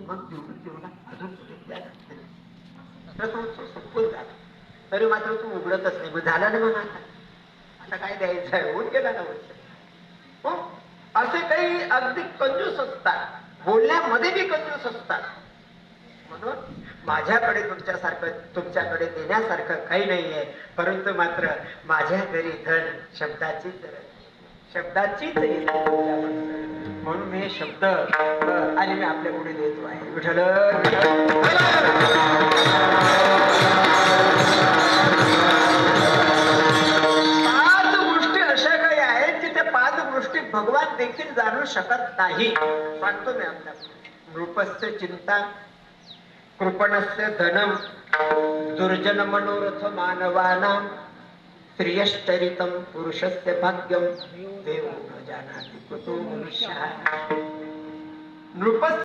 मग जीवना अजून संपून झाला तरी मात्र तू उघडतच नाही. मग झाला ना, मग आता काय द्यायचं आहे, होऊन गेला ना वर्ष. हो, असे काही अगदी कंजूस असतात, बोलण्यामध्ये बी कंजूस असतात. म्हणून माझ्याकडे तुमच्याकडे देण्यासारखं काही नाहीये, परंतु मात्र माझ्या घरी धन शब्दाचीच म्हणून मी शब्द आणि मी आपल्या पुढे देतो आहे. विठ्ठल पाच गोष्टी अशा काही आहेत की त्या पाच गोष्टी भगवान देखील जाणू शकत नाही. सांगतो मी आपल्या नृपस्य चिंता, कृपणस्य धनम, दुर्जन मनोरथ मानवानां, स्त्रियश्चरितं पुरुषस्य भाग्यम, देवो न जानाति कुतो मनुष्यः. नृपस्य